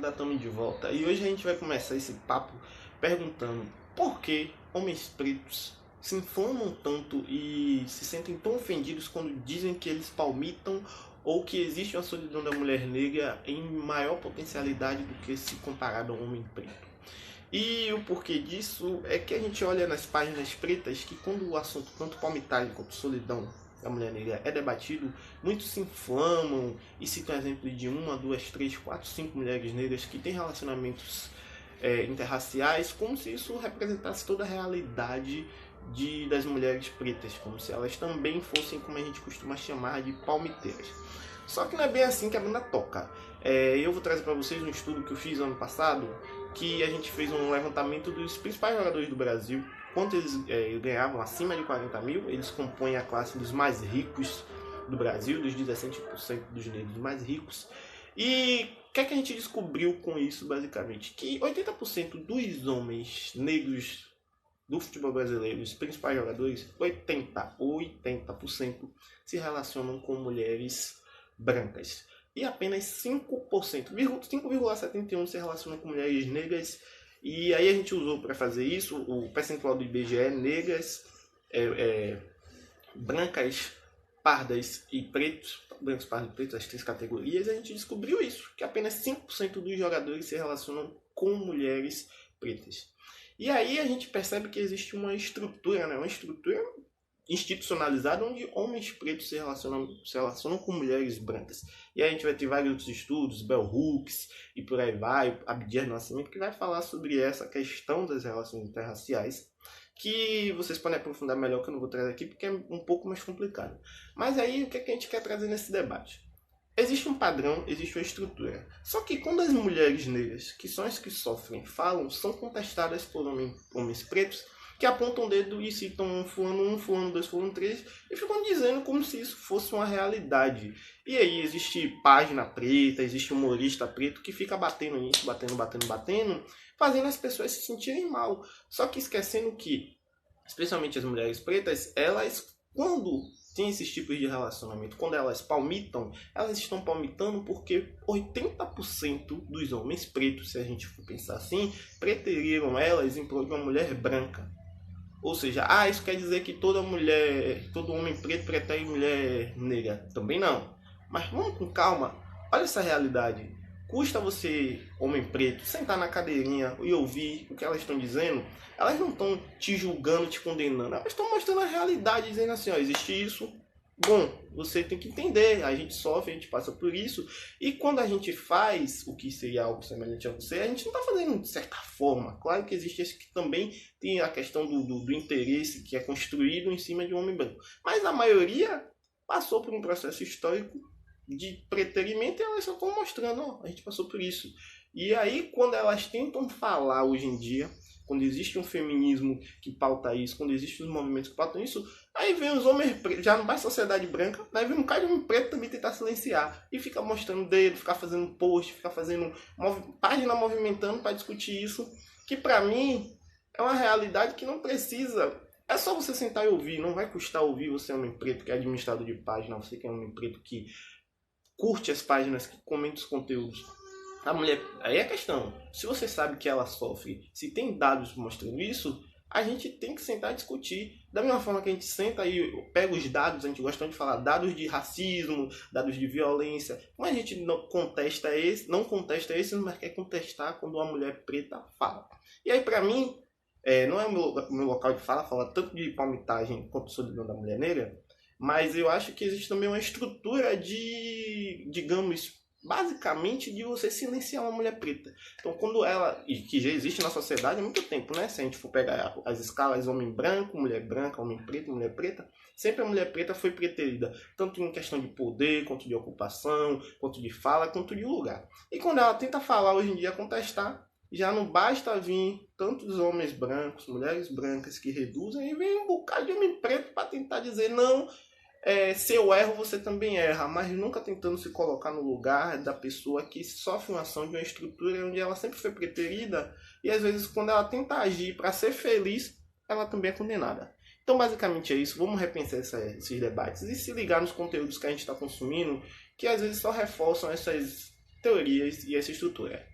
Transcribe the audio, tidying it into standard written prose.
Canadá, estamos de volta. E hoje a gente vai começar esse papo perguntando por que homens pretos se inflamam tanto e se sentem tão ofendidos quando dizem que eles palmitam ou que existe uma solidão da mulher negra em maior potencialidade do que se comparado ao homem preto. E o porquê disso é que a gente olha nas páginas pretas que quando o assunto tanto palmitagem quanto solidão da mulher negra é debatido, muitos se inflamam e citam exemplos de 1, 2, 3, 4, 5 mulheres negras que têm relacionamentos interraciais, como se isso representasse toda a realidade das mulheres pretas, como se elas também fossem, como a gente costuma chamar, de palmiteiras. Só que não é bem assim que a banda toca. Eu vou trazer para vocês um estudo que eu fiz ano passado, que a gente fez um levantamento dos principais jogadores do Brasil, quanto eles ganhavam acima de 40 mil, eles compõem a classe dos mais ricos do Brasil, dos 17% dos negros mais ricos. E o que é que a gente descobriu com isso, basicamente? Que 80% dos homens negros do futebol brasileiro, os principais jogadores, 80% se relacionam com mulheres brancas. E apenas 5,71% se relacionam com mulheres negras. E aí a gente usou para fazer isso o percentual do IBGE, negras, brancas, pardas e pretos, brancos, pardos e pretos, as 3 categorias, a gente descobriu isso, que apenas 5% dos jogadores se relacionam com mulheres pretas. E aí a gente percebe que existe uma estrutura, uma estrutura institucionalizada onde homens pretos se relacionam com mulheres brancas. E aí a gente vai ter vários outros estudos, Bell Hooks e por aí vai, Abdias Nascimento, que vai falar sobre essa questão das relações interraciais, que vocês podem aprofundar melhor, que eu não vou trazer aqui, porque é um pouco mais complicado. Mas aí, o que é que a gente quer trazer nesse debate? Existe um padrão, existe uma estrutura. Só que quando as mulheres negras, que são as que sofrem, falam, são contestadas por homens pretos, que apontam o dedo e citam fulano 1, fulano 2, fulano 3, e ficam dizendo como se isso fosse uma realidade. E aí existe página preta, existe humorista preto que fica batendo nisso, batendo, fazendo as pessoas se sentirem mal. Só que esquecendo que, especialmente as mulheres pretas, elas, quando tem esses tipos de relacionamento, quando elas palmitam, elas estão palmitando porque 80% dos homens pretos, se a gente for pensar assim, preteriram elas em prol de uma mulher branca. Ou seja, isso quer dizer que todo homem preto pretere mulher negra. Também não. Mas vamos com calma. Olha essa realidade. Custa você, homem preto, sentar na cadeirinha e ouvir o que elas estão dizendo. Elas não estão te julgando, te condenando. Elas estão mostrando a realidade, dizendo assim, existe isso. Bom, você tem que entender, a gente sofre, a gente passa por isso, e quando a gente faz o que seria algo semelhante a você, a gente não está fazendo de certa forma. Claro que existe esse que também tem a questão do interesse que é construído em cima de um homem branco. Mas a maioria passou por um processo histórico de preterimento e elas só estão mostrando, a gente passou por isso. E aí, quando elas tentam falar hoje em dia, quando existe um feminismo que pauta isso, quando existem os movimentos que pautam isso, aí vem os homens pretos, já não vai sociedade branca, aí vem um cara de homem preto também tentar silenciar. E fica mostrando dedo, fica fazendo post, fica fazendo página movimentando para discutir isso, que pra mim é uma realidade que não precisa. É só você sentar e ouvir, não vai custar ouvir você é homem preto que é administrador de página, você que é homem preto que curte as páginas, que comenta os conteúdos. A mulher, aí é a questão, se você sabe que ela sofre, se tem dados mostrando isso, a gente tem que sentar e discutir. Da mesma forma que a gente senta e pega os dados, a gente gosta de falar dados de racismo, dados de violência, mas a gente não contesta esses, mas quer contestar quando uma mulher preta fala. E aí pra mim, não é o meu local de falar tanto de palmitagem quanto solidão da mulher negra, mas eu acho que existe também uma estrutura de, digamos, basicamente de você silenciar uma mulher preta. Então quando ela, e que já existe na sociedade há muito tempo, né? Se a gente for pegar as escalas homem branco, mulher branca, homem preto, mulher preta, sempre a mulher preta foi preterida, tanto em questão de poder, quanto de ocupação, quanto de fala, quanto de lugar. E quando ela tenta falar hoje em dia, contestar, já não basta vir tantos homens brancos, mulheres brancas que reduzem, e vem um bocado de homem preto para tentar dizer não, se eu erro, você também erra, mas nunca tentando se colocar no lugar da pessoa que sofre uma ação de uma estrutura onde ela sempre foi preterida e às vezes quando ela tenta agir para ser feliz, ela também é condenada. Então basicamente é isso, vamos repensar esses debates e se ligar nos conteúdos que a gente está consumindo, que às vezes só reforçam essas teorias e essa estrutura.